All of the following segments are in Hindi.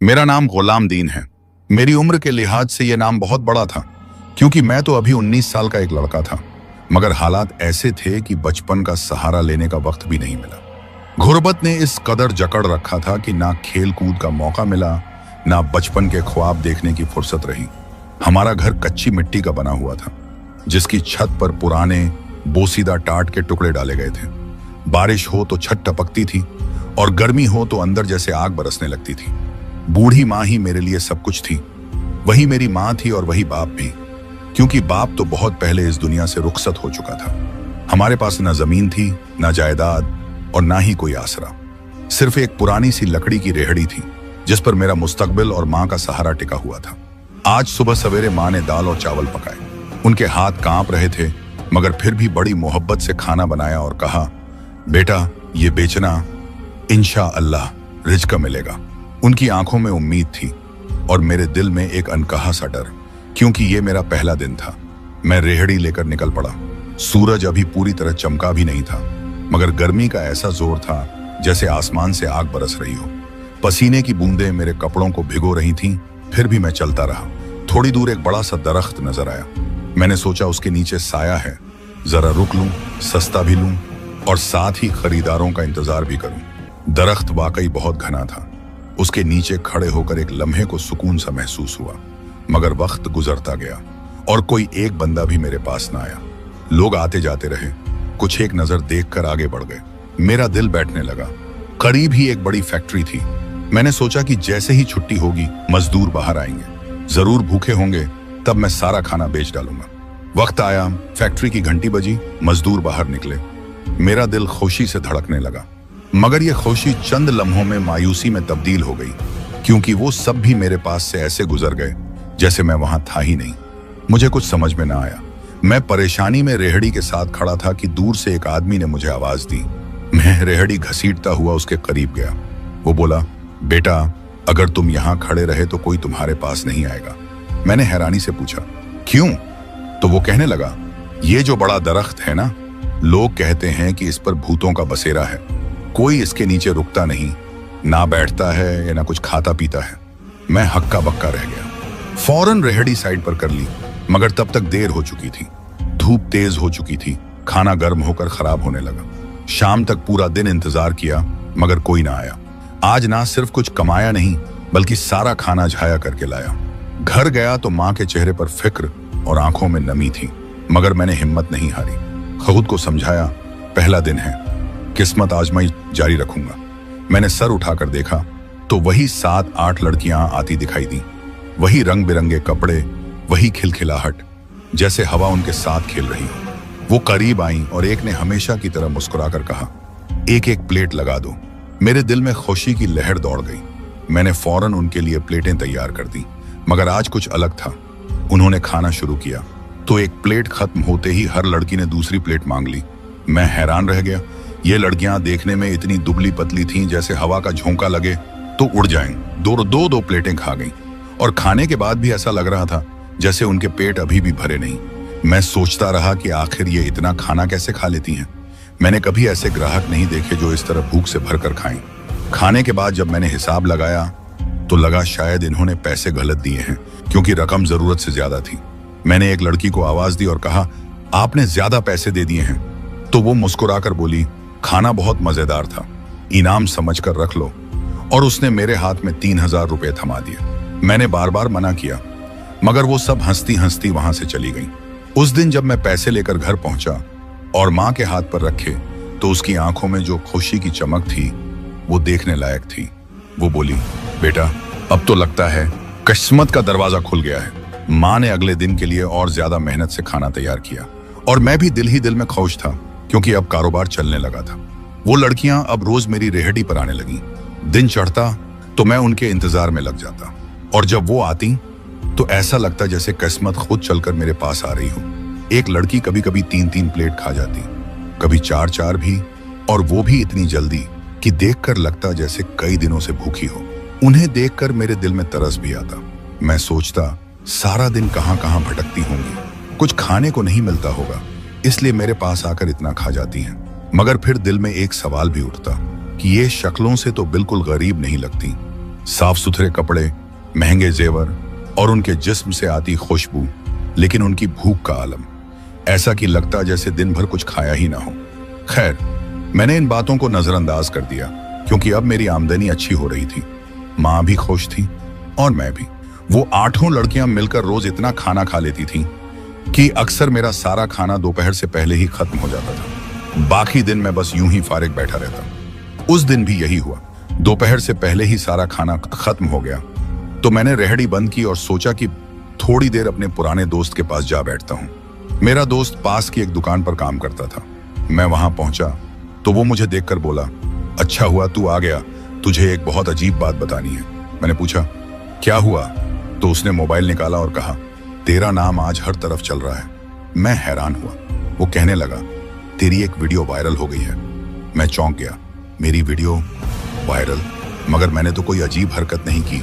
मेरा नाम गुलाम दीन है। मेरी उम्र के लिहाज से यह नाम बहुत बड़ा था, क्योंकि मैं तो अभी 19 साल का एक लड़का था। मगर हालात ऐसे थे कि बचपन का सहारा लेने का वक्त भी नहीं मिला। गुर्बत ने इस कदर जकड़ रखा था कि ना खेल कूद का मौका मिला, ना बचपन के ख्वाब देखने की फुर्सत रही। हमारा घर कच्ची मिट्टी का बना हुआ था, जिसकी छत पर पुराने बोसीदा टाट के टुकड़े डाले गए थे। बारिश हो तो छत टपकती थी और गर्मी हो तो अंदर जैसे आग बरसने लगती थी। बूढ़ी माँ ही मेरे लिए सब कुछ थी। वही मेरी माँ थी और वही बाप भी, क्योंकि बाप तो बहुत पहले इस दुनिया से रुखसत हो चुका था। हमारे पास न जमीन थी, न जायदाद और ना ही कोई आसरा। सिर्फ एक पुरानी सी लकड़ी की रेहड़ी थी, जिस पर मेरा मुस्तकबिल और माँ का सहारा टिका हुआ था। आज सुबह सवेरे माँ ने दाल और चावल पकाए। उनके हाथ कांप रहे थे, मगर फिर भी बड़ी मोहब्बत से खाना बनाया और कहा, बेटा ये बेचना, इंशा अल्लाह रिज़्क़ मिलेगा। उनकी आंखों में उम्मीद थी और मेरे दिल में एक अनकहा सा डर, क्योंकि ये मेरा पहला दिन था। मैं रेहड़ी लेकर निकल पड़ा। सूरज अभी पूरी तरह चमका भी नहीं था, मगर गर्मी का ऐसा जोर था जैसे आसमान से आग बरस रही हो। पसीने की बूंदें मेरे कपड़ों को भिगो रही थीं, फिर भी मैं चलता रहा। थोड़ी दूर एक बड़ा सा दरख्त नजर आया। मैंने सोचा उसके नीचे साया है, जरा रुक लूं, सस्ता भी लूं और साथ ही खरीदारों का इंतजार भी करूं। दरख्त वाकई बहुत घना था। उसके नीचे खड़े होकर एक लम्हे को सुकून सा महसूस हुआ। मगर वक्त गुजरता गया और कोई एक बंदा भी मेरे पास ना आया। लोग आते जाते रहे, कुछ एक नजर देखकर आगे बढ़ गए। मेरा दिल बैठने लगा। करीब ही एक बड़ी फैक्ट्री थी। मैंने सोचा कि जैसे ही छुट्टी होगी मजदूर बाहर आएंगे, जरूर भूखे होंगे, तब मैं सारा खाना बेच डालूंगा। वक्त आया, फैक्ट्री की घंटी बजी, मजदूर बाहर निकले। मेरा दिल खुशी से धड़कने लगा, मगर यह खुशी चंद लम्हों में मायूसी में तब्दील हो गई, क्योंकि वो सब भी मेरे पास से ऐसे गुजर गए जैसे मैं वहां था ही नहीं। मुझे कुछ समझ में ना आया। मैं परेशानी में रेहड़ी के साथ खड़ा था कि दूर से एक आदमी ने मुझे आवाज दी। मैं रेहड़ी घसीटता हुआ उसके करीब गया। वो बोला, बेटा अगर तुम यहाँ खड़े रहे तो कोई तुम्हारे पास नहीं आएगा। मैंने हैरानी से पूछा, क्यों? तो वो कहने लगा, ये जो बड़ा दरख्त है ना, लोग कहते हैं कि इस पर भूतों का बसेरा है। कोई इसके नीचे रुकता नहीं, ना बैठता है या ना कुछ खाता पीता है। मैं हक्का बक्का रह गया। फौरन रेहड़ी साइड पर कर ली, मगर तब तक देर हो चुकी थी। धूप तेज हो चुकी थी, खाना गर्म होकर खराब होने लगा। शाम तक पूरा दिन इंतजार किया, मगर कोई ना आया। आज ना सिर्फ कुछ कमाया नहीं, बल्कि सारा खाना झाया करके लाया। घर गया तो माँ के चेहरे पर फिक्र और आंखों में नमी थी, मगर मैंने हिम्मत नहीं हारी। खुद को समझाया, पहला दिन है, किस्मत आजमाई जारी रखूंगा। मैंने सर उठाकर देखा तो वही 7-8 लड़कियां आती दिखाई दी। वही रंग बिरंगे कपड़े, वही खिलखिलाहट, जैसे हवा उनके साथ खेल रही हो। वो करीब आईं और एक ने हमेशा की तरह मुस्कुराकर कहा, एक एक प्लेट लगा दो। मेरे दिल में खुशी की लहर दौड़ गई। मैंने फौरन उनके लिए प्लेटें तैयार कर दी, मगर आज कुछ अलग था। उन्होंने खाना शुरू किया तो एक प्लेट खत्म होते ही हर लड़की ने दूसरी प्लेट मांग ली। मैं हैरान रह गया। ये लड़कियां देखने में इतनी दुबली पतली थीं, जैसे हवा का झोंका लगे तो उड़ जाएं। दो प्लेटें खा गईं और खाने के बाद भी ऐसा लग रहा था जैसे उनके पेट अभी भी भरे नहीं। मैं सोचता रहा कि आखिर ये इतना खाना कैसे खा लेती हैं। मैंने कभी ऐसे ग्राहक नहीं देखे जो इस तरह भूख से भरकर खाएं। खाने के बाद जब मैंने हिसाब लगाया तो लगा शायद इन्होंने पैसे गलत दिए हैं, क्योंकि रकम जरूरत से ज्यादा थी। मैंने एक लड़की को आवाज दी और कहा, आपने ज्यादा पैसे दे दिए हैं। तो वो मुस्कुराकर बोली, खाना बहुत मजेदार था, इनाम समझकर रख लो। और उसने मेरे हाथ में 3000 रुपए थमा दिए। मैंने बार बार मना किया, मगर वो सब हंसती हंसती वहां से चली गई। उस दिन जब मैं पैसे लेकर घर पहुंचा और माँ के हाथ पर रखे, तो उसकी आंखों में जो खुशी की चमक थी वो देखने लायक थी। वो बोली, बेटा अब तो लगता है किस्मत का दरवाजा खुल गया है। माँ ने अगले दिन के लिए और ज्यादा मेहनत से खाना तैयार किया और मैं भी दिल ही दिल में खुश था, क्योंकि अब कारोबार चलने लगा था। वो लड़कियां अब रोज मेरी रेहड़ी पर आने लगीं। दिन चढ़ता तो मैं उनके इंतजार में लग जाता, और जब वो आती तो ऐसा लगता जैसे किस्मत खुद चलकर मेरे पास आ रही हो। एक लड़की कभी कभी 3-3 प्लेट खा जाती, कभी 4-4 भी, और वो भी इतनी जल्दी कि देखकर लगता जैसे कई दिनों से भूखी हो। उन्हें देखकर मेरे दिल में तरस भी आता। मैं सोचता, सारा दिन कहां कहां भटकती होंगी, कुछ खाने को नहीं मिलता होगा, इसलिए मेरे पास आकर इतना खा जाती हैं। मगर फिर दिल में एक सवाल भी उठता कि ये शक्लों से तो बिल्कुल गरीब नहीं लगती, साफ सुथरे कपड़े, महंगे जेवर और उनके जिस्म से आती खुशबू, लेकिन उनकी भूख का आलम ऐसा कि लगता जैसे दिन भर कुछ खाया ही ना हो। खैर, मैंने इन बातों को नजरअंदाज कर दिया क्योंकि अब मेरी आमदनी अच्छी हो रही थी, माँ भी खुश थी और मैं भी। वो 8 लड़कियां मिलकर रोज इतना खाना खा लेती थीं कि अक्सर मेरा सारा खाना दोपहर से पहले ही खत्म हो जाता था। बाकी दिन मैं बस यूं ही फारिग बैठा रहता। उस दिन भी यही हुआ। दोपहर से पहले ही सारा खाना खत्म हो गया तो मैंने रेहड़ी बंद की और सोचा कि थोड़ी देर अपने पुराने दोस्त के पास जा बैठता हूँ। मेरा दोस्त पास की एक दुकान पर काम करता था। मैं वहां पहुंचा तो वो मुझे देखकर बोला, अच्छा हुआ तू आ गया, तुझे एक बहुत अजीब बात बतानी है। मैंने पूछा, क्या हुआ? तो उसने मोबाइल निकाला और कहा, तेरा नाम आज हर तरफ चल रहा है। मैं हैरान हुआ। वो कहने लगा, तेरी एक वीडियो वायरल हो गई है। मैं चौंक गया। मेरी वीडियो वायरल? मगर मैंने तो कोई अजीब हरकत नहीं की।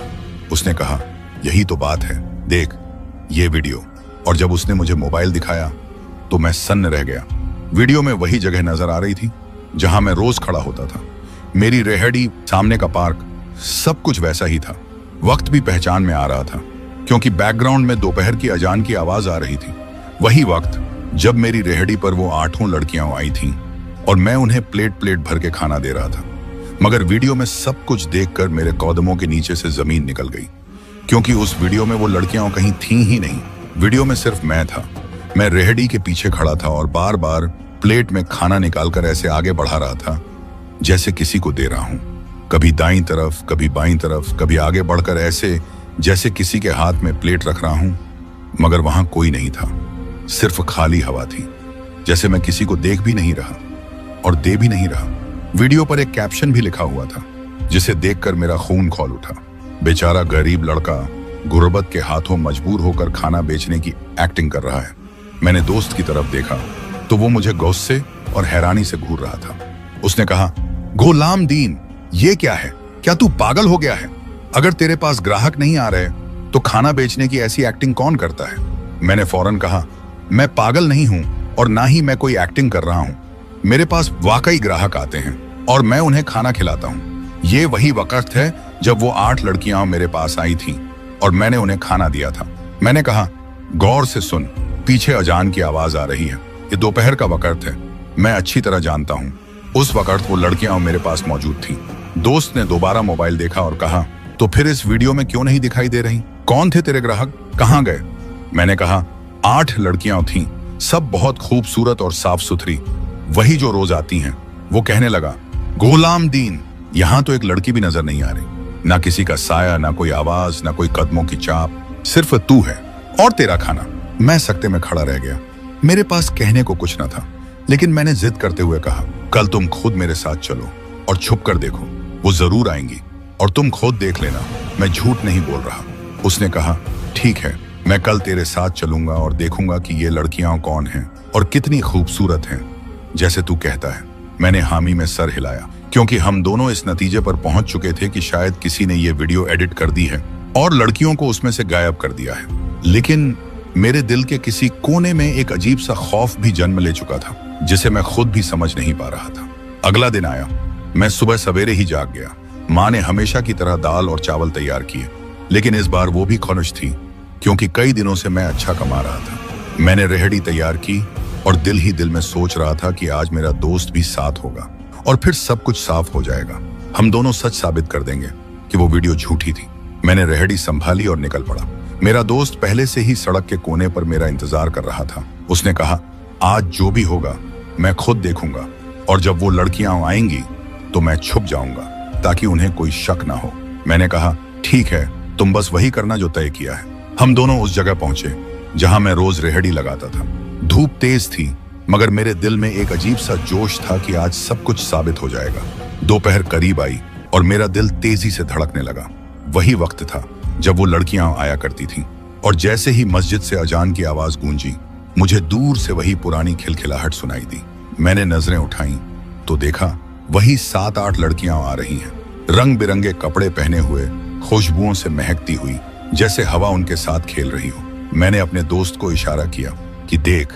उसने कहा, यही तो बात है, देख ये वीडियो। और जब उसने मुझे मोबाइल दिखाया तो मैं सन्न रह गया। वीडियो में वही जगह नजर आ रही थी जहां मैं रोज खड़ा होता था। मेरी रेहड़ी, सामने का पार्क, सब कुछ वैसा ही था। वक्त भी पहचान में आ रहा था क्योंकि बैकग्राउंड में दोपहर की अजान की आवाज आ रही थी। वही वक्त जब मेरी रेहड़ी पर वो 8 लड़कियां आई थीं और मैं उन्हें प्लेट प्लेट भर के खाना दे रहा था। मगर वीडियो में सब कुछ देखकर मेरे कदमों के नीचे से जमीन निकल गई क्योंकि उस वीडियो में वो लड़कियां कहीं थीं ही नहीं। वीडियो में सिर्फ मैं था। मैं रेहड़ी के पीछे खड़ा था और बार बार प्लेट में खाना निकालकर ऐसे आगे बढ़ा रहा था जैसे किसी को दे रहा हूं। कभी दाईं तरफ, कभी बाईं तरफ, कभी आगे बढ़कर ऐसे जैसे किसी के हाथ में प्लेट रख रहा हूं। मगर वहां कोई नहीं था, सिर्फ खाली हवा थी, जैसे मैं किसी को देख भी नहीं रहा और दे भी नहीं रहा। वीडियो पर एक कैप्शन भी लिखा हुआ था जिसे देखकर मेरा खून खौल उठा। बेचारा गरीब लड़का गुर्बत के हाथों मजबूर होकर खाना बेचने की एक्टिंग कर रहा है। मैंने दोस्त की तरफ देखा तो वो मुझे गुस्से और हैरानी से घूर रहा था। उसने कहा, गुलाम दीन, ये क्या है? क्या तू पागल हो गया है? अगर तेरे पास ग्राहक नहीं आ रहे तो खाना बेचने की ऐसी एक्टिंग कौन करता है? मैंने फौरन कहा, मैं पागल नहीं हूं और ना ही मैं कोई एक्टिंग कर रहा हूं। मेरे पास वाकई ग्राहक आते हैं और मैं उन्हें खाना खिलाता हूं। ये वही वक्त है जब वो 8 लड़कियां मेरे पास आई थीं और मैंने उन्हें खाना दिया था। मैंने कहा, गौर से सुन, पीछे अजान की आवाज आ रही है। ये दोपहर का वक्त है। मैं अच्छी तरह जानता हूँ उस वक्त वो लड़कियां मेरे पास मौजूद थीं। दोस्त ने दोबारा मोबाइल देखा और कहा, तो फिर इस वीडियो में क्यों नहीं दिखाई दे रही? कौन थे तेरे ग्राहक? कहाँ गए? मैंने कहा, 8 लड़कियां थीं, सब बहुत खूबसूरत और साफ सुथरी, वही जो रोज आती हैं। वो कहने लगा, गुलाम दीन, यहाँ तो एक लड़की भी नजर नहीं आ रही। ना किसी का साया, ना कोई आवाज, ना कोई कदमों की चाप, सिर्फ तू है और तेरा खाना। मैं सकते में खड़ा रह गया। मेरे पास कहने को कुछ न था, लेकिन मैंने जिद करते हुए कहा, कल तुम खुद मेरे साथ चलो और छुप कर देखो, वो जरूर आएंगी और तुम खुद देख लेना, मैं झूठ नहीं बोल रहा। उसने कहा, ठीक है, मैं कल तेरे साथ चलूंगा और देखूंगा कि ये लड़कियां कौन हैं और कितनी खूबसूरत हैं, जैसे तू कहता है। मैंने हामी में सर हिलाया क्योंकि हम दोनों इस नतीजे पर पहुंच चुके थे कि शायद किसी ने ये वीडियो एडिट कर दी है और लड़कियों को उसमें से गायब कर दिया है। लेकिन मेरे दिल के किसी कोने में एक अजीब सा खौफ भी जन्म ले चुका था जिसे मैं खुद भी समझ नहीं पा रहा था। अगला दिन आया। मैं सुबह सवेरे ही जाग गया। माँ ने हमेशा की तरह दाल और चावल तैयार किए, लेकिन इस बार वो भी खुश थी क्योंकि कई दिनों से मैं अच्छा कमा रहा था। मैंने रेहड़ी तैयार की और दिल ही दिल में सोच रहा था कि आज मेरा दोस्त भी साथ होगा और फिर सब कुछ साफ हो जाएगा। हम दोनों सच साबित कर देंगे कि वो वीडियो झूठी थी। मैंने रेहड़ी संभाली और निकल पड़ा। मेरा दोस्त पहले से ही सड़क के कोने पर मेरा इंतजार कर रहा था। उसने कहा, आज जो भी होगा मैं खुद देखूंगा और जब वो लड़कियां आएंगी तो मैं छुप जाऊंगा ताकि उन्हें कोई शक ना हो। मैंने कहा, ठीक है, तुम बस वही करना जो तय किया है। हम दोनों उस जगह पहुंचे जहां मैं रोज रेहड़ी लगाता था। धूप तेज थी मगर मेरे दिल में एक अजीब सा जोश था कि आज सब कुछ साबित हो जाएगा। दोपहर करीब आई और मेरा दिल तेजी से धड़कने लगा। वही वक्त था जब वो लड़कियां आया करती थीं और जैसे ही मस्जिद से अजान की आवाज गूंजी, मुझे दूर से वही पुरानी खिलखिलाहट सुनाई दी। मैंने नजरें उठाई तो देखा वही 7-8 लड़कियां आ रही हैं, रंग बिरंगे कपड़े पहने हुए, खुशबुओं से महकती हुई, जैसे हवा उनके साथ खेल रही हो। मैंने अपने दोस्त को इशारा किया कि देख,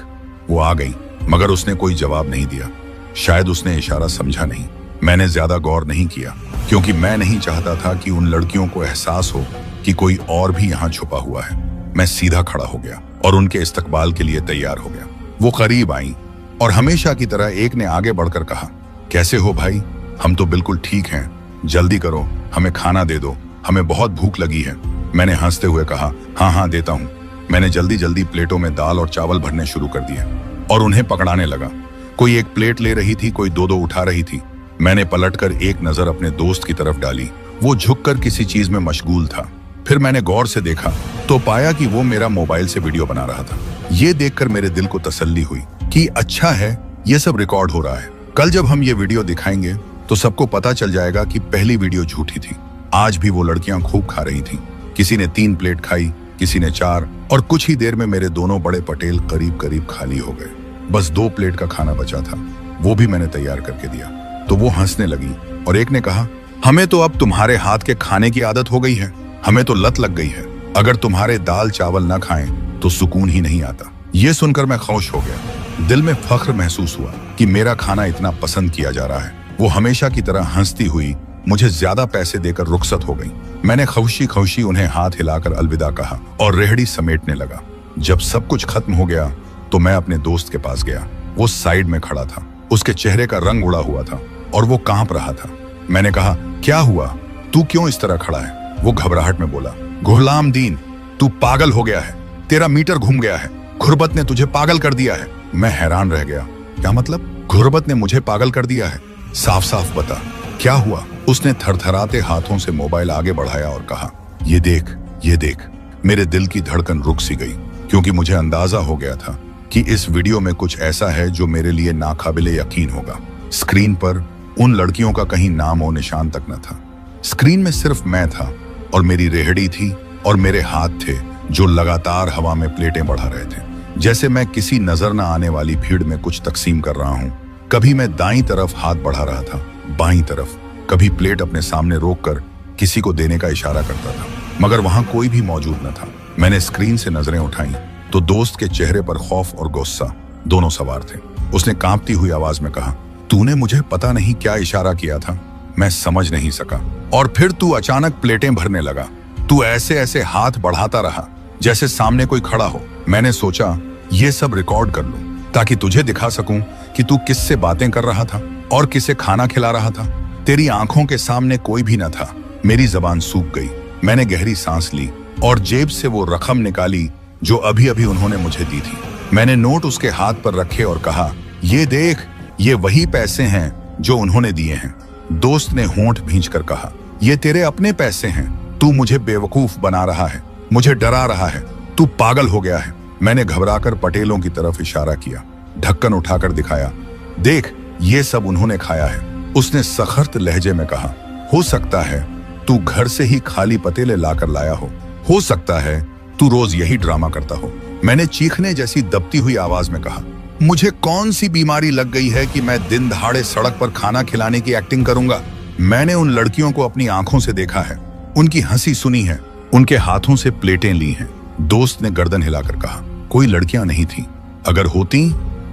वो आ गई, मगर उसने कोई जवाब नहीं दिया। शायद उसने इशारा समझा नहीं। मैंने ज्यादा गौर नहीं किया क्योंकि मैं नहीं चाहता था कि उन लड़कियों को एहसास हो कि कोई और भी यहाँ छुपा हुआ है। मैं सीधा खड़ा हो गया और उनके इस्तकबाल के लिए तैयार हो गया। वो करीब आई और हमेशा की तरह एक ने आगे बढ़कर कहा, कैसे हो भाई? हम तो बिल्कुल ठीक हैं, जल्दी करो, हमें खाना दे दो, हमें बहुत भूख लगी है। मैंने हंसते हुए कहा, हाँ हाँ देता हूँ। मैंने जल्दी जल्दी प्लेटों में दाल और चावल भरने शुरू कर दिए और उन्हें पकड़ाने लगा। कोई एक प्लेट ले रही थी, कोई दो दो उठा रही थी। मैंने पलटकर एक नजर अपने दोस्त की तरफ डाली। वो झुककर किसी चीज में मशगूल था। फिर मैंने गौर से देखा तो पाया कि वो मेरा मोबाइल से वीडियो बना रहा था। ये देखकर मेरे दिल को तसल्ली हुई कि अच्छा है, ये सब रिकॉर्ड हो रहा है। कल जब हम ये वीडियो दिखाएंगे तो सबको पता चल जाएगा कि पहली वीडियो झूठी थी। आज भी वो लड़कियां खूब खा रही थीं। किसी ने 3 प्लेट खाई, किसी ने 4, और कुछ ही देर में मेरे दोनों बड़े पटेल करीब करीब खाली हो गए। बस 2 प्लेट का खाना बचा था, वो भी मैंने तैयार करके दिया। तो वो हंसने लगी और एक ने कहा, हमें तो अब तुम्हारे हाथ के खाने की आदत हो गई है, हमें तो लत लग गई है। अगर तुम्हारे दाल चावल न खाएं तो सुकून ही नहीं आता। ये सुनकर मैं खुश हो गया। दिल में फख्र महसूस हुआ कि मेरा खाना इतना पसंद किया जा रहा है। वो हमेशा की तरह हंसती हुई मुझे ज्यादा पैसे देकर रुखसत हो गई। मैंने खुशी खुशी उन्हें हाथ हिलाकर अलविदा कहा और रेहड़ी समेटने लगा। जब सब कुछ खत्म हो गया तो मैं अपने दोस्त के पास गया। वो साइड में खड़ा था, उसके चेहरे का रंग उड़ा हुआ था और वो कांप रहा था। मैंने कहा, क्या हुआ? तू क्यों इस तरह खड़ा है? वो घबराहट में बोला, गुलाम दीन, तू पागल हो गया है, तेरा मीटर घूम गया है, गुर्बत ने तुझे पागल कर दिया है। मैं हैरान रह गया। क्या मतलब? गुर्बत ने मुझे पागल कर दिया है? साफ साफ बता, क्या हुआ? उसने थरथराते हाथों से मोबाइल आगे बढ़ाया और कहा, ये देख, ये देख। मेरे दिल की धड़कन रुक सी गई, क्योंकि मुझे अंदाजा हो गया था कि इस वीडियो में कुछ ऐसा है जो मेरे लिए नाकाबिले यकीन होगा। स्क्रीन पर उन लड़कियों का कहीं नाम और निशान तक न था। स्क्रीन में सिर्फ मैं था और मेरी रेहड़ी थी और मेरे हाथ थे जो लगातार हवा में प्लेटें बढ़ा रहे थे, जैसे मैं किसी नजर न आने वाली भीड़ में कुछ तकसीम कर रहा हूँ। कभी मैं दाईं तरफ हाथ बढ़ा रहा था, बाईं तरफ, कभी प्लेट अपने सामने रोककर किसी को देने का इशारा करता था, मगर वहां कोई भी मौजूद न था। मैंने स्क्रीन से नजरें उठाई तो दोस्त के चेहरे पर खौफ और गुस्सा दोनों सवार थे। उसने कांपती हुई आवाज में कहा, तूने मुझे पता नहीं क्या इशारा किया था, मैं समझ नहीं सका। और फिर तू अचानक प्लेटें भरने लगा। तू ऐसे ऐसे हाथ बढ़ाता रहा जैसे सामने कोई खड़ा हो। मैंने सोचा ये सब रिकॉर्ड कर लूं ताकि तुझे दिखा सकूं कि तू किससे बातें कर रहा था और किसे खाना खिला रहा था। तेरी आंखों के सामने कोई भी न था। मेरी जबान सूख गई। मैंने गहरी सांस ली और जेब से वो रकम निकाली जो अभी अभी उन्होंने मुझे दी थी। मैंने नोट उसके हाथ पर रखे और कहा, ये देख, ये वही पैसे हैं जो उन्होंने दिए हैं। दोस्त ने होंठ भींचकर कहा, ये तेरे अपने पैसे हैं, तू मुझे बेवकूफ बना रहा है, मुझे डरा रहा है, तू पागल हो गया है। मैंने घबराकर पटेलों की तरफ इशारा किया, ढक्कन उठाकर दिखाया, देख, ये सब उन्होंने खाया है। उसने सख्त लहजे में कहा, हो सकता है तू घर से ही खाली पतेले लाकर लाया हो सकता है तू रोज यही ड्रामा करता हो। मैंने चीखने जैसी दबती हुई आवाज में कहा, मुझे कौन सी बीमारी लग गई है कि मैं दिन दहाड़े सड़क पर खाना खिलाने की एक्टिंग करूंगा? मैंने उन लड़कियों को अपनी आंखों से देखा है, उनकी हंसी सुनी है, उनके हाथों से प्लेटें ली हैं। दोस्त ने गर्दन हिलाकर कहा, कोई लड़कियां नहीं थी, अगर होती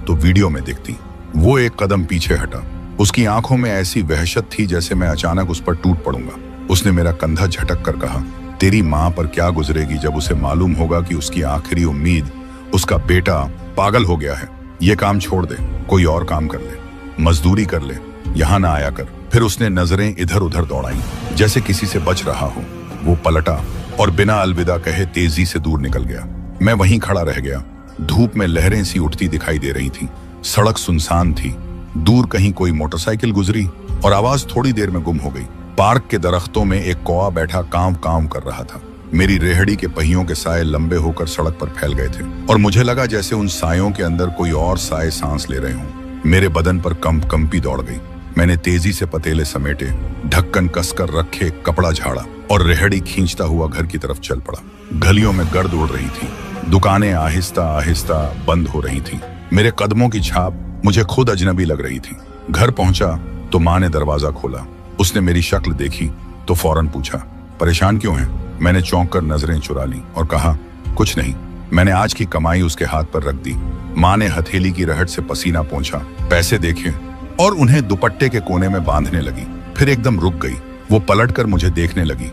तो वीडियो में दिखती। वो एक कदम पीछे हटा। उसकी आंखों में ऐसी वहशत थी जैसे मैं अचानक उस पर टूट पड़ूंगा। उसने मेरा कंधा झटक कर कहा, तेरी मां पर क्या गुजरेगी जब उसे मालूम होगा कि उसकी आखिरी उम्मीद, उसका बेटा, पागल हो गया है। ये काम छोड़ दे, कोई और काम कर ले, मजदूरी कर ले, यहाँ ना आया कर। फिर उसने नजरें इधर उधर दौड़ाई जैसे किसी से बच रहा हो। वो पलटा और बिना अलविदा कहे तेजी से दूर निकल गया। मैं वहीं खड़ा रह गया। धूप में लहरें सी उठती दिखाई दे रही थी। सड़क सुनसान थी। दूर कहीं कोई मोटरसाइकिल गुजरी और आवाज थोड़ी देर में गुम हो गई। पार्क के दरख्तों में एक कौवा बैठा कांव कांव कर रहा था। मेरी रेहड़ी के पहियों के साए लंबे होकर सड़क पर फैल गए थे और मुझे लगा जैसे उन सायों के अंदर कोई और साए सांस ले रहे हों। मेरे बदन पर कंपी दौड़ गई। मैंने तेजी से पतेले समेटे, ढक्कन कसकर रखे, कपड़ा झाड़ा और रेहड़ी खींचता हुआ घर की तरफ चल पड़ा। गलियों में गर्द उड़ रही थी। दुकानें आहिस्ता आहिस्ता बंद हो रही थी। मेरे कदमों की छाप मुझे खुद अजनबी लग रही थी। घर पहुंचा तो माँ ने दरवाजा खोला। उसने मेरी शक्ल देखी तो फौरन पूछा, परेशान क्यों है? मैंने चौंक कर नजरें चुरा ली और कहा, कुछ नहीं। मैंने आज की कमाई उसके हाथ पर रख दी। माँ ने हथेली की रहट से पसीना पोंछा, पैसे देखे और उन्हें दुपट्टे के कोने में बांधने लगी। फिर एकदम रुक गई। वो पलटकर मुझे देखने लगी।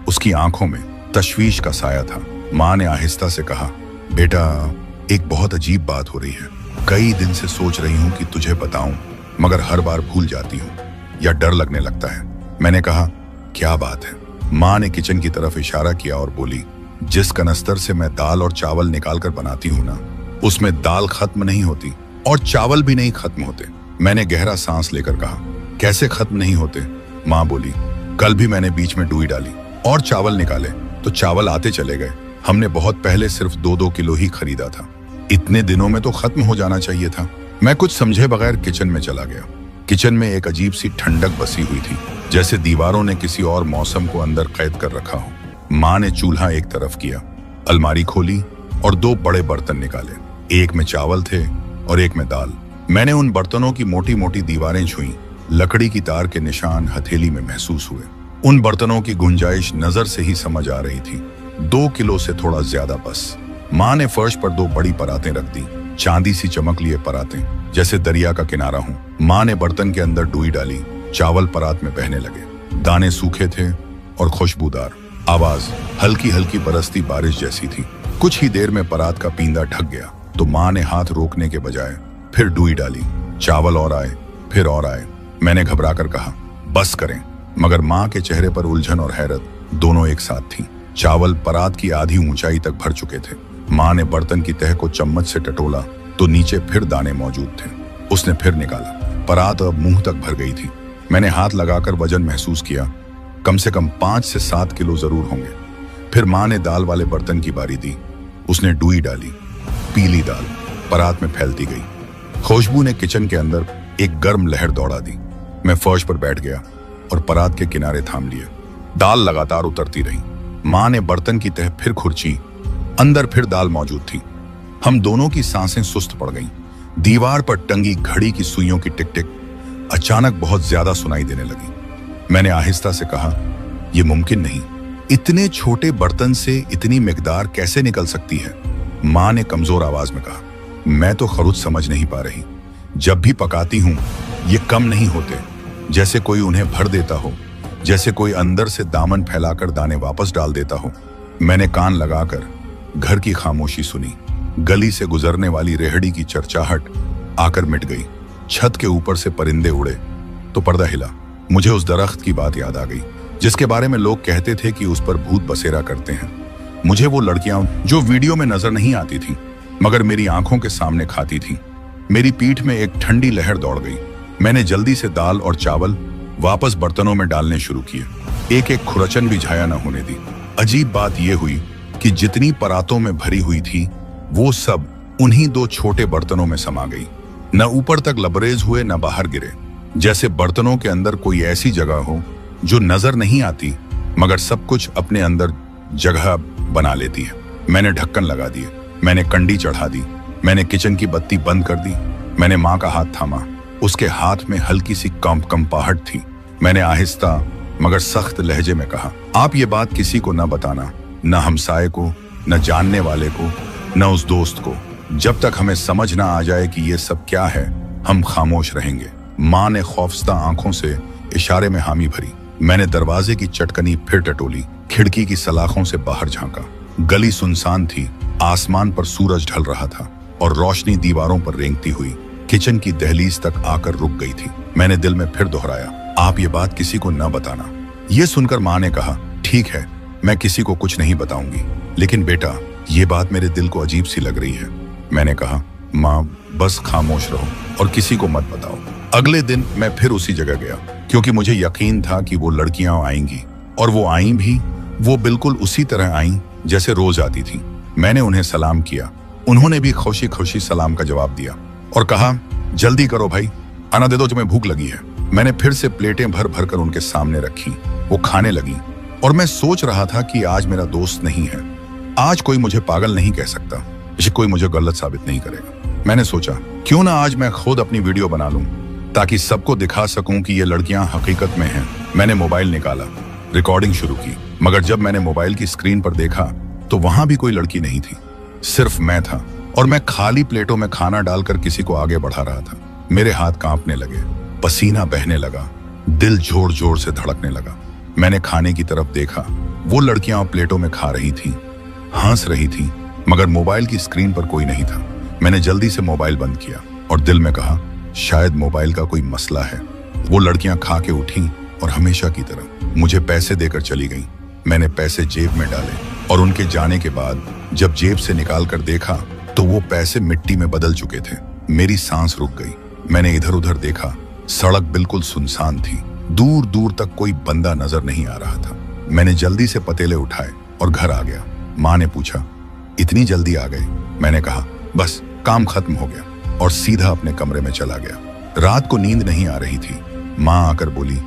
उसकी आंखों में तशवीश का साया था। माँ ने आहिस्ता से कहा, बेटा, एक बहुत अजीब बात हो रही है। कई दिन से सोच रही हूँ कि तुझे बताऊं, मगर हर बार भूल जाती हूँ या डर लगने लगता है। मैंने कहा, क्या बात है? माँ ने किचन की तरफ इशारा किया और बोली, जिस कनस्तर से मैं दाल और चावल निकाल कर बनाती हूँ ना, उसमें दाल खत्म नहीं होती और चावल भी नहीं खत्म होते। मैंने गहरा सांस लेकर कहा, कैसे खत्म नहीं होते? माँ बोली, कल भी मैंने बीच में डुई डाली और चावल निकाले तो चावल आते चले गए। हमने बहुत पहले सिर्फ 2-2 किलो ही खरीदा था। इतने दिनों में तो खत्म हो जाना चाहिए था। मैं कुछ समझे बगैर किचन में चला गया। किचन में एक अजीब सी ठंडक बसी हुई थी, जैसे दीवारों ने किसी और मौसम को अंदर कैद कर रखा हो। माँ ने चूल्हा एक तरफ किया, अलमारी खोली और 2 बड़े बर्तन निकाले। एक में चावल थे और एक में दाल। मैंने उन बर्तनों की मोटी मोटी दीवारें छुई। लकड़ी की तार के निशान हथेली में महसूस हुए। उन बर्तनों की गुंजाइश नजर से ही समझ आ रही थी। 2 किलो से थोड़ा ज्यादा बस। माँ ने फर्श पर 2 बड़ी परातें रख दी, चांदी सी चमक लिए परातें, जैसे दरिया का किनारा हो। माँ ने बर्तन के अंदर डुई डाली। चावल परात में बहने लगे। दाने सूखे थे और खुशबूदार। आवाज हल्की हल्की बरसती बारिश जैसी थी। कुछ ही देर में परात का पींदा ढक गया तो माँ ने हाथ रोकने के बजाय फिर डुई डाली। चावल और आए, फिर और आए। मैंने घबराकर कहा, बस करें, मगर माँ के चेहरे पर उलझन और हैरत दोनों एक साथ थी। चावल परात की आधी ऊंचाई तक भर चुके थे। माँ ने बर्तन की तह को चम्मच से टटोला तो नीचे फिर दाने मौजूद थे। उसने फिर निकाला। परात अब मुंह तक भर गई थी। मैंने हाथ लगाकर वजन महसूस किया। कम से कम 5 से 7 किलो जरूर होंगे। फिर माँ ने दाल वाले बर्तन की बारी दी। उसने डुई डाली। पीली दाल परात में फैलती गई। खुशबू ने किचन के अंदर एक गर्म लहर दौड़ा दी। मैं फर्श पर बैठ गया और परात के किनारे थाम लिए। दाल लगातार उतरती रही। माँ ने बर्तन की तह फिर खुरची। अंदर फिर दाल मौजूद थी। हम दोनों की सांसें सुस्त पड़ गईं। दीवार पर टंगी घड़ी की सुइयों की टिक टिक अचानक बहुत ज्यादा सुनाई देने लगी। मैंने आहिस्ता से कहा, यह मुमकिन नहीं। इतने छोटे बर्तन से इतनी मिकदार कैसे निकल सकती है? माँ ने कमजोर आवाज में कहा, मैं तो खरुद समझ नहीं पा रही। जब भी पकाती हूं ये कम नहीं होते, जैसे कोई उन्हें भर देता हो, जैसे कोई अंदर से दामन फैलाकर दाने वापस डाल देता हो। मैंने कान लगाकर घर की खामोशी सुनी। गली से गुजरने वाली रेहड़ी की चरचाहट आकर मिट गई। छत के ऊपर से परिंदे उड़े तो पर्दा हिला। मुझे उस दरख्त की बात याद आ गई जिसके बारे में लोग कहते थे कि उस पर भूत बसेरा करते हैं। मुझे वो लड़कियां जो वीडियो में नजर नहीं आती थी मगर मेरी आंखों के सामने खाती थी। मेरी पीठ में एक ठंडी लहर दौड़ गई। मैंने जल्दी से दाल और चावल वापस बर्तनों में डालने शुरू किए। एक एक खुरचन भी झाया न होने दी। अजीब बात यह हुई कि जितनी परातों में भरी हुई थी वो सब उन्हीं 2 छोटे बर्तनों में समा गई। न ऊपर तक लबरेज हुए न बाहर गिरे, जैसे बर्तनों के अंदर कोई ऐसी जगह हो जो नजर नहीं आती मगर सब कुछ अपने अंदर जगह बना लेती है। मैंने ढक्कन लगा दिए। मैंने कंडी चढ़ा दी। मैंने किचन की बत्ती बंद कर दी। मैंने माँ का हाथ थामा। उसके हाथ में हल्की सी कंपाहट थी। मैंने आहिस्ता मगर सख्त लहजे में कहा, आप ये बात किसी को न बताना, न हमसाये को, न जानने वाले को, न उस दोस्त को। जब तक हमें समझ ना आ जाए कि ये सब क्या है, हम खामोश रहेंगे। माँ ने खौफजदा आंखों से इशारे में हामी भरी। मैंने दरवाजे की चटकनी फिर टटोली। खिड़की की सलाखों से बाहर झांका। गली सुनसान थी। आसमान पर सूरज ढल रहा था और रोशनी दीवारों पर रेंगती हुई किचन की दहलीज तक आकर रुक गई थी। मैंने दिल में फिर दोहराया, आप ये बात किसी को न बताना। ये सुनकर माँ ने कहा, ठीक है, मैं किसी को कुछ नहीं बताऊंगी, लेकिन बेटा ये बात मेरे दिल को अजीब सी लग रही है। मैंने कहा, माँ बस खामोश रहो और किसी को मत बताओ। अगले दिन मैं फिर उसी जगह गया क्योंकि मुझे यकीन था कि वो लड़कियां आएंगी, और वो आई भी। वो बिल्कुल उसी तरह आई जैसे रोज आती थी। मैंने उन्हें सलाम किया। उन्होंने भी खुशी खुशी सलाम का जवाब दिया और कहा, जल्दी करो भाई, खाना दे दो, तुम्हें भूख लगी है। मैंने फिर से प्लेटें भर भर कर उनके सामने रखी। वो खाने लगी और मैं सोच रहा था कि आज मेरा दोस्त नहीं है। आज कोई मुझे पागल नहीं कह सकता, इसे कोई मुझे गलत साबित नहीं करेगा। मैंने सोचा, क्यों ना आज मैं खुद अपनी वीडियो बना लूं ताकि सबको दिखा सकूं कि ये लड़कियां हकीकत में हैं। मैंने मोबाइल निकाला, रिकॉर्डिंग शुरू की, मगर जब मैंने मोबाइल की स्क्रीन पर देखा तो वहां भी कोई लड़की नहीं थी, सिर्फ मैं था। और मैं खाली प्लेटों में खाना डालकर किसी को आगे बढ़ा रहा था। मेरे हाथ कांपने लगे, पसीना बहने लगा, दिल जोर जोर से धड़कने लगा। मैंने खाने की तरफ देखा। वो लड़कियां प्लेटों में खा रही थीं, हंस रही थीं, मगर मोबाइल की स्क्रीन पर कोई नहीं था। मैंने जल्दी से मोबाइल बंद किया और दिल में कहा, शायद मोबाइल का कोई मसला है। वो लड़कियां खा के उठीं और हमेशा की तरह मुझे पैसे देकर चली गईं। मैंने पैसे जेब में डाले और उनके जाने के बाद जब जेब से निकाल कर देखा तो वो पैसे मिट्टी में बदल चुके थे। मेरी सांस रुक गई। मैंने इधर उधर देखा, सड़क बिल्कुल सुनसान थी। दूर दूर तक कोई बंदा नजर नहीं आ रहा था। मैंने जल्दी से पतीले उठाए और घर आ गया। माँ ने पूछा, इतनी जल्दी आ गए? मैंने कहा, बस काम खत्म हो गया, और सीधा अपने कमरे में चला गया। रात को नींद नहीं आ रही थी। माँ आकर बोली,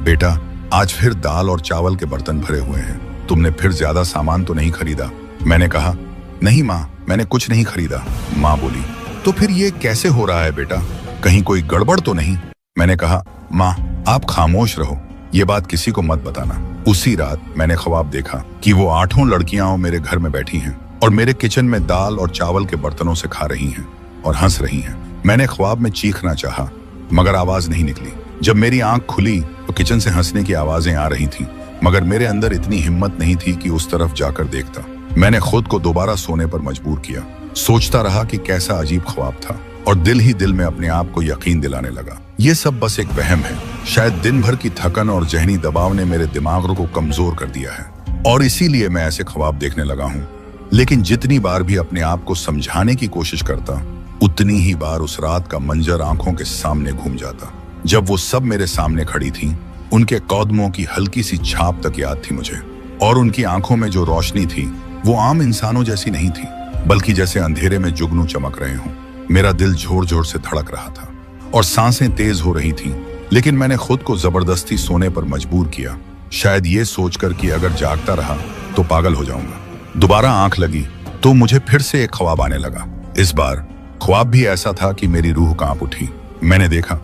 बेटा आज फिर दाल और चावल के बर्तन भरे हुए हैं, तुमने फिर ज्यादा सामान तो नहीं खरीदा? मैंने कहा, नहीं माँ, मैंने कुछ नहीं खरीदा। माँ बोली, तो फिर ये कैसे हो रहा है बेटा, कहीं कोई गड़बड़ तो नहीं? मैंने कहा, माँ आप खामोश रहो, ये बात किसी को मत बताना। उसी रात मैंने ख्वाब देखा कि वो 8 लड़कियां मेरे घर में बैठी हैं और मेरे किचन में दाल और चावल के बर्तनों से खा रही हैं और हंस रही हैं। मैंने ख्वाब में चीखना चाहा, मगर आवाज नहीं निकली। जब मेरी आंख खुली तो किचन से हंसने की आवाजें आ रही थीं, मगर मेरे अंदर इतनी हिम्मत नहीं थी कि उस तरफ जाकर देखता। मैंने खुद को दोबारा सोने पर मजबूर किया। सोचता रहा कि कैसा अजीब ख्वाब था, और दिल ही दिल में अपने आप को यकीन दिलाने लगा, ये सब बस एक वहम है। शायद दिन भर की थकन और जहनी दबाव ने मेरे दिमाग को कमजोर कर दिया है, और इसीलिए मैं ऐसे ख्वाब देखने लगा हूँ। लेकिन जितनी बार भी अपने आप को समझाने की कोशिश करता, उतनी ही बार उस रात का मंजर आंखों के सामने घूम जाता। जब वो सब मेरे सामने खड़ी थीं, उनके कदमों की हल्की सी छाप तक याद थी मुझे, और उनकी आंखों में जो रोशनी थी वो आम इंसानों जैसी नहीं थी, बल्कि जैसे अंधेरे में जुगनू चमक रहे हों। मेरा दिल जोर जोर से धड़क रहा था और सांसें तेज हो रही थीं, लेकिन मैंने खुद को जबरदस्ती सोने पर मजबूर किया, शायद ये सोचकर कि अगर जागता रहा तो पागल हो जाऊंगा। दोबारा आंख लगी तो मुझे फिर से एक ख्वाब आने लगा। इस बार ख्वाब भी ऐसा था कि मेरी रूह कांप उठी। मैंने देखा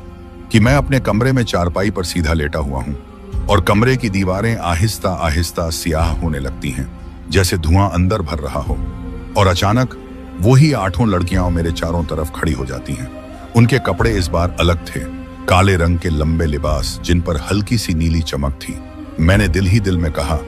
कि मैं अपने कमरे में चारपाई पर सीधा लेटा हुआ हूँ और कमरे की दीवारें आहिस्ता आहिस्ता स्याह होने लगती हैं, जैसे धुआं अंदर भर रहा हो। और अचानक वही 8 लड़कियां मेरे चारों तरफ खड़ी हो जाती हैं। उनके कपड़े इस बार अलग थे, काले रंग के लंबे लिबास जिन पर हल्की सी नीली चमक थी। मैंने दिल ही दिल में कहा,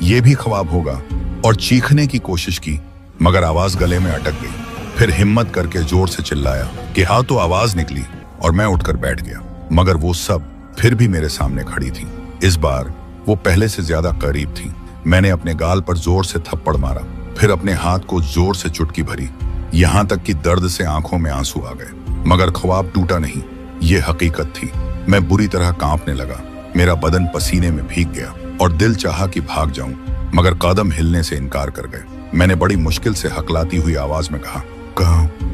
यह भी ख्वाब होगा, और चीखने की कोशिश की, मगर आवाज गले में अटक गई। फिर हिम्मत करके जोर से चिल्लाया कि हाँ, तो आवाज निकली, और मैं उठकर बैठ गया। मगर वो सब फिर भी मेरे सामने खड़ी थी। इस बार वो पहले से ज्यादा करीब थी। मैंने अपने गाल पर जोर से थप्पड़ मारा, फिर अपने हाथ को जोर से चुटकी भरी, यहां तक कि दर्द से आंखों में आंसू आ गए। मगर ख्वाब टूटा नहीं, ये हकीकत थी। मैं बुरी तरह कांपने लगा, मेरा बदन पसीने में भीग गया और दिल चाहा कि भाग जाऊं, मगर कदम हिलने से इनकार कर गए। मैंने बड़ी मुश्किल से हकलाती हुई आवाज में कहा,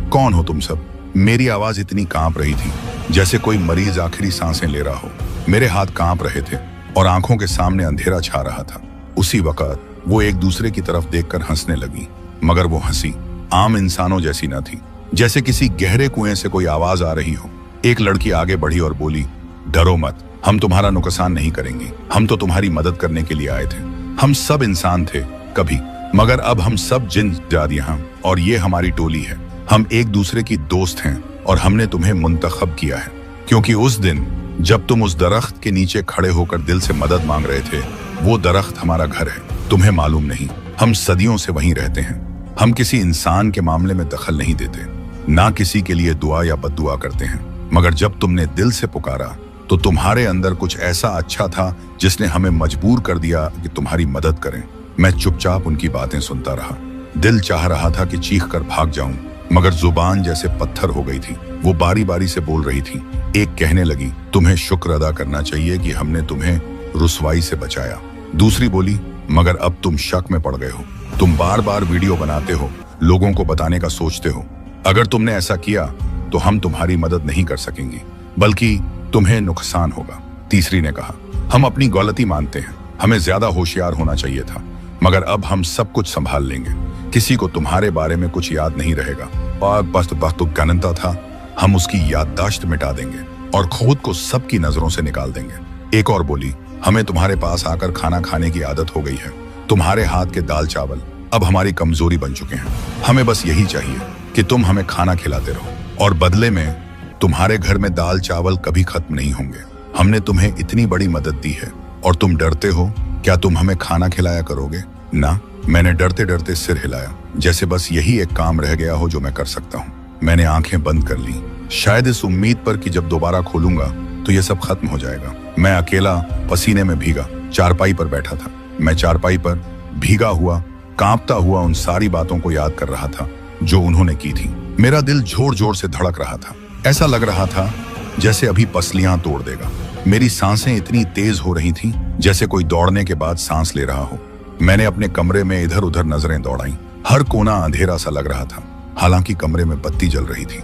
कौन हो तुम सब? मेरी आवाज इतनी कांप रही थी जैसे कोई मरीज आखिरी सांसें ले रहा हो। मेरे हाथ कांप रहे थे और आंखों के सामने अंधेरा छा रहा था। उसी वक्त वो एक दूसरे की तरफ देखकर हंसने लगी, मगर वो हंसी आम इंसानों जैसी न थी, जैसे किसी गहरे कुएं से कोई आवाज आ रही हो। एक लड़की आगे बढ़ी और बोली, डरो मत, हम तुम्हारा नुकसान नहीं करेंगे, हम तो तुम्हारी मदद करने के लिए आए थे। हम सब इंसान थे कभी, मगर अब हम सब जिन जादियां हैं, और ये हमारी टोली है। हम एक दूसरे की दोस्त हैं और हमने तुम्हें मुंतखब किया है, क्योंकि उस दिन जब तुम उस दरख्त के नीचे खड़े होकर दिल से मदद मांग रहे थे, वो दरख्त हमारा घर है। तुम्हें मालूम नहीं, हम सदियों से वहीं रहते हैं। हम किसी इंसान के मामले में दखल नहीं देते, ना किसी के लिए दुआ या बद्दुआ करते हैं। मगर जब तुमने दिल से पुकारा तो तुम्हारे अंदर कुछ ऐसा अच्छा था जिसने हमें मजबूर कर दिया कि तुम्हारी मदद करें। मैं चुपचाप उनकी बातें सुनता रहा। दिल चाह रहा था कि चीख कर भाग जाऊं, मगर जुबान जैसे पत्थर हो गई थी। वो बारी बारी से बोल रही थी। एक कहने लगी, तुम्हें शुक्र अदा करना चाहिए कि हमने तुम्हें रुसवाई से बचाया। दूसरी बोली, मगर अब तुम शक में पड़ गए हो। तुम बार बार वीडियो बनाते हो, लोगों को बताने का सोचते हो। अगर तुमने ऐसा किया तो हम तुम्हारी मदद नहीं कर सकेंगे, बल्कि तुम्हें नुकसान होगा। तीसरी ने कहा, हम अपनी गलती मानते हैं, हमें ज्यादा होशियार होना चाहिए था, मगर अब हम सब कुछ संभाल लेंगे। किसी को तुम्हारे बारे में कुछ याद नहीं रहेगा, और बस गनता था, हम उसकी याददाश्त मिटा देंगे और खुद को सबकी नजरों से निकाल देंगे। एक और बोली, हमें तुम्हारे पास आकर खाना खाने की आदत हो गई है। तुम्हारे हाथ के दाल चावल अब हमारी कमजोरी बन चुके हैं। हमें बस यही चाहिए कि तुम हमें खाना खिलाते रहो, और बदले में तुम्हारे घर में दाल चावल कभी खत्म नहीं होंगे। हमने तुम्हें इतनी बड़ी मदद दी है, और तुम डरते हो, क्या तुम हमें खाना खिलाया करोगे? ना। मैंने डरते डरते सिर हिलाया, जैसे बस यही एक काम रह गया हो जो मैं कर सकता हूँ। मैंने आंखें बंद कर ली, शायद इस उम्मीद पर कि जब दोबारा खोलूंगा तो ये सब खत्म हो जाएगा। मैं अकेला, पसीने में भीगा, चारपाई पर बैठा था। मैं चारपाई पर भीगा हुआ, कांपता हुआ उन सारी बातों को याद कर रहा था जो उन्होंने की थी। मेरा दिल जोर जोर से धड़क रहा था। ऐसा लग रहा था जैसे अभी पसलियां तोड़ देगा। मेरी सांसें इतनी तेज हो रही थीं जैसे कोई दौड़ने के बाद सांस ले रहा हो। मैंने अपने कमरे में इधर उधर नजरें दौड़ाईं। हर कोना अंधेरा सा लग रहा था। हालांकि कमरे में बत्ती जल रही थी,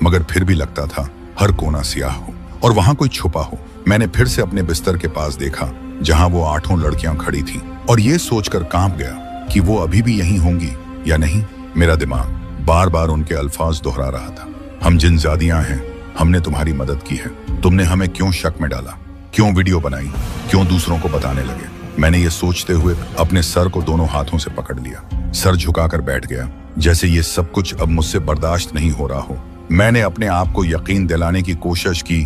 मगर फिर भी लगता था हर कोना स्याह हो और वहां कोई छुपा हो। मैंने फिर से अपने बिस्तर के पास देखा जहां वो 8 लड़कियां खड़ी थीं और ये सोचकर कांप गया कि वो अभी भी यहीं होंगी या नहीं। मेरा दिमाग बार बार उनके अल्फाज दोहरा रहा था। हम जिनजादियां हैं, हमने तुम्हारी मदद की है। तुमने हमें क्यों शक में डाला, क्यों वीडियो बनाई, क्यों दूसरों को बताने लगे? मैंने ये सोचते हुए अपने सर को दोनों हाथों से पकड़ लिया, सर झुकाकर बैठ गया, जैसे ये सब कुछ अब मुझसे बर्दाश्त नहीं हो रहा हो। मैंने अपने आप को यकीन दिलाने की कोशिश की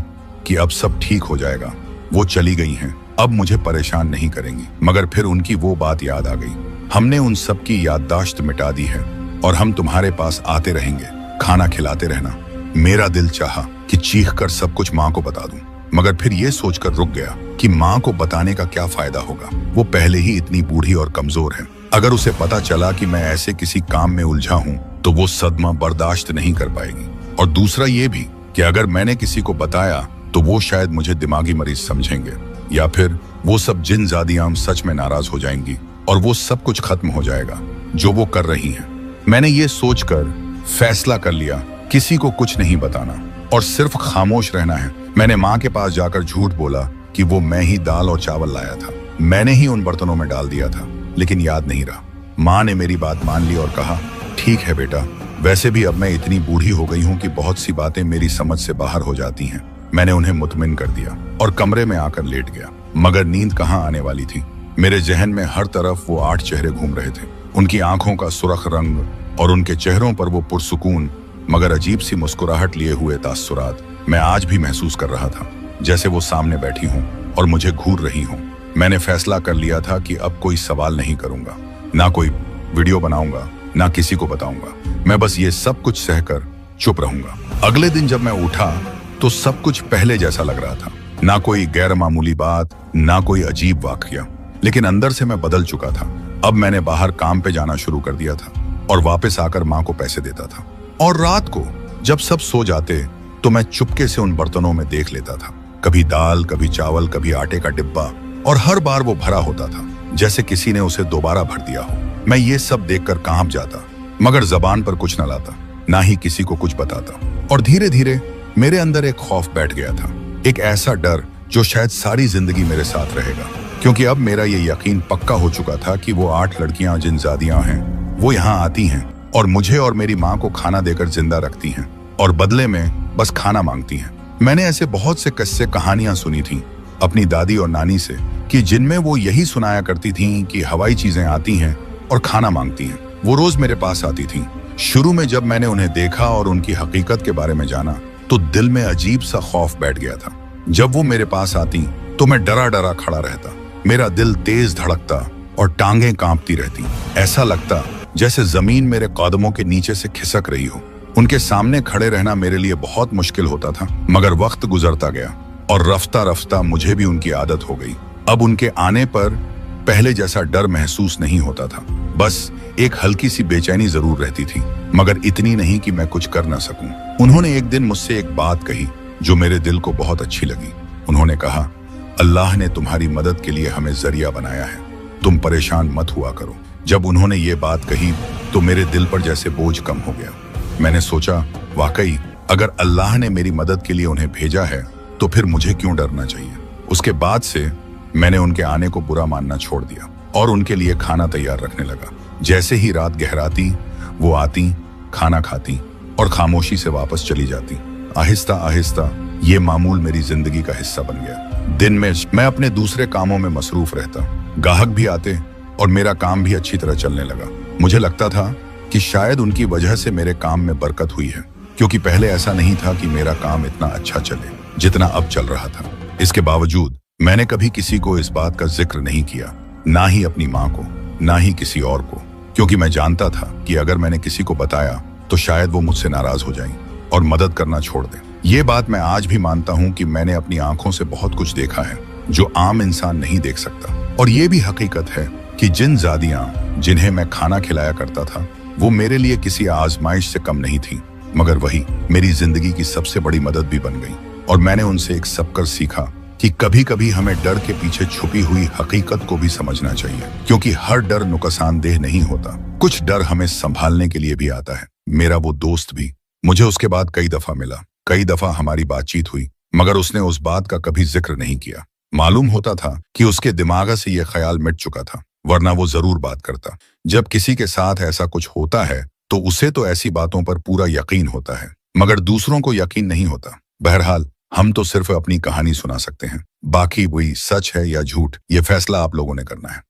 कि अब सब ठीक हो जाएगा। वो चली गई हैं, अब मुझे परेशान नहीं करेंगी। मगर फिर उनकी वो बात याद आ गई, हमने उन सब की याददाश्त मिटा दी है और हम तुम्हारे पास आते रहेंगे, खाना खिलाते रहना। मेरा दिल चाहा कि चीख कर सब कुछ माँ को बता दूं, मगर फिर ये सोचकर रुक गया कि माँ को बताने का क्या फायदा होगा। वो पहले ही इतनी बूढ़ी और कमजोर है। अगर उसे पता चला कि मैं ऐसे किसी काम में उलझा हूँ तो वो सदमा बर्दाश्त नहीं कर पाएगी। और दूसरा ये भी कि अगर मैंने किसी को बताया तो वो शायद मुझे दिमागी मरीज समझेंगे, या फिर वो सब जिनजादियां सच में नाराज हो जाएंगी और वो सब कुछ खत्म हो जाएगा जो वो कर रही हैं। मैंने ये सोचकर फैसला कर लिया किसी को कुछ नहीं बताना और सिर्फ खामोश रहना है। मैंने माँ के पास जाकर झूठ बोला कि वो मैं ही दाल और चावल लाया था, मैंने ही उन बर्तनों में डाल दिया था, लेकिन याद नहीं रहा। माँ ने मेरी बात मान ली और कहा, ठीक है बेटा, वैसे भी अब मैं इतनी बूढ़ी हो गई हूँ कि बहुत सी बातें मेरी समझ से बाहर हो जाती हैं। मैंने उन्हें मुतमिन कर दिया और कमरे में आकर लेट गया। मगर नींद कहाँ आने वाली थी। मेरे जहन में हर तरफ वो 8 चेहरे घूम रहे थे, उनकी आंखों का सुर्ख रंग और उनके चेहरों पर वो पुरसुकून मगर अजीब सी मुस्कुराहट लिए हुए तासुरात। मैं आज भी महसूस कर रहा था जैसे वो सामने बैठी हूँ और मुझे घूर रही हूँ। मैंने फैसला कर लिया था कि अब कोई सवाल नहीं करूंगा, ना कोई वीडियो बनाऊंगा, ना किसी को बताऊंगा। मैं बस ये सब कुछ सहकर चुप रहूंगा। अगले दिन जब मैं उठा तो सब कुछ पहले जैसा लग रहा था, ना कोई गैर मामूली बात, ना कोई अजीब वाकया, लेकिन अंदर से मैं बदल चुका था। अब मैंने बाहर काम पे जाना शुरू कर दिया था और वापस आकर माँ को पैसे देता था। और रात को जब सब सो जाते तो मैं चुपके से उन बर्तनों में देख लेता था, कभी दाल, कभी चावल, कभी आटे का डिब्बा, और हर बार वो भरा होता था जैसे किसी ने उसे दोबारा भर दिया हो। मैं ये सब देखकर कांप जाता, मगर जबान पर कुछ न लाता, ना ही किसी को कुछ बताता। और धीरे धीरे मेरे अंदर एक खौफ बैठ गया था, एक ऐसा डर जो शायद सारी जिंदगी मेरे साथ रहेगा, क्योंकि अब मेरा ये यकीन पक्का हो चुका था कि वो 8 लड़कियां जिनजादियां हैं, वो यहाँ आती हैं और मुझे और मेरी माँ को खाना देकर जिंदा रखती हैं और बदले में बस खाना मांगती हैं। मैंने ऐसे बहुत से किस्से कहानियां सुनी थी अपनी दादी और नानी से कि जिनमें वो यही सुनाया करती थीं कि हवाई चीजें आती हैं और खाना मांगती हैं। वो रोज मेरे पास आती थीं। शुरू में जब मैंने उन्हें देखा और उनकी हकीकत के बारे में जाना तो दिल में अजीब सा खौफ बैठ गया था। जब वो मेरे पास आती तो मैं डरा डरा खड़ा रहता, मेरा दिल तेज धड़कता और टांगें कांपती रहती। ऐसा लगता जैसे जमीन मेरे कदमों के नीचे से खिसक रही हो। उनके सामने खड़े रहना मेरे लिए बहुत मुश्किल होता था, मगर वक्त गुजरता गया और रफ्ता रफ्ता मुझे भी उनकी आदत हो गई। अब उनके आने पर पहले जैसा डर महसूस नहीं होता था, बस एक हल्की सी बेचैनी जरूर रहती थी, मगर इतनी नहीं कि मैं कुछ कर ना सकूं। उन्होंने एक दिन मुझसे एक बात कही जो मेरे दिल को बहुत अच्छी लगी। उन्होंने कहा, अल्लाह ने तुम्हारी मदद के लिए हमें जरिया बनाया है, तुम परेशान मत हुआ करो। जब उन्होंने ये बात कही तो मेरे दिल पर जैसे बोझ कम हो गया। मैंने सोचा, वाकई अगर अल्लाह ने मेरी मदद के लिए उन्हें भेजा है तो फिर मुझे क्यों डरना चाहिए। उसके बाद से मैंने उनके आने को बुरा मानना छोड़ दिया और उनके लिए खाना तैयार रखने लगा। जैसे ही रात गहराती वो आती, खाना खाती और खामोशी से वापस चली जाती। आहिस्ता आहिस्ता ये मामूल मेरी जिंदगी का हिस्सा बन गया। दिन में मैं अपने दूसरे कामों में मसरूफ रहता, गाहक भी आते और मेरा काम भी अच्छी तरह चलने लगा। मुझे लगता था कि शायद उनकी वजह से मेरे काम में बरकत हुई है, क्योंकि पहले ऐसा नहीं था कि मेरा काम इतना अच्छा चले जितना अब चल रहा था। इसके बावजूद मैंने कभी किसी को इस बात का जिक्र नहीं किया, ना ही अपनी माँ को, ना ही किसी और को, क्योंकि मैं जानता था कि अगर मैंने किसी को बताया तो शायद वो मुझसे नाराज हो जाएं और मदद करना छोड़ दें। ये बात मैं आज भी मानता हूँ कि मैंने अपनी आंखों से बहुत कुछ देखा है जो आम इंसान नहीं देख सकता। और ये भी हकीकत है कि जिन जादियां जिन्हें मैं खाना खिलाया करता था वो मेरे लिए किसी आजमाइश से कम नहीं थी, मगर वही मेरी जिंदगी की सबसे बड़ी मदद भी बन गई। और मैंने उनसे एक सबक सीखा कि कभी कभी हमें डर के पीछे छुपी हुई हकीकत को भी समझना चाहिए, क्योंकि हर डर नुकसानदेह नहीं होता। कुछ डर हमें संभालने के लिए भी आता है। मेरा वो दोस्त भी मुझे उसके बाद कई दफा मिला, कई दफा हमारी बातचीत हुई, मगर उसने उस बात का कभी जिक्र नहीं किया। मालूम होता था कि उसके दिमाग से यह ख्याल मिट चुका था, वरना वो जरूर बात करता। जब किसी के साथ ऐसा कुछ होता है तो उसे तो ऐसी बातों पर पूरा यकीन होता है, मगर दूसरों को यकीन नहीं होता। बहरहाल हम तो सिर्फ अपनी कहानी सुना सकते हैं, बाकी वही सच है या झूठ ये फैसला आप लोगों ने करना है।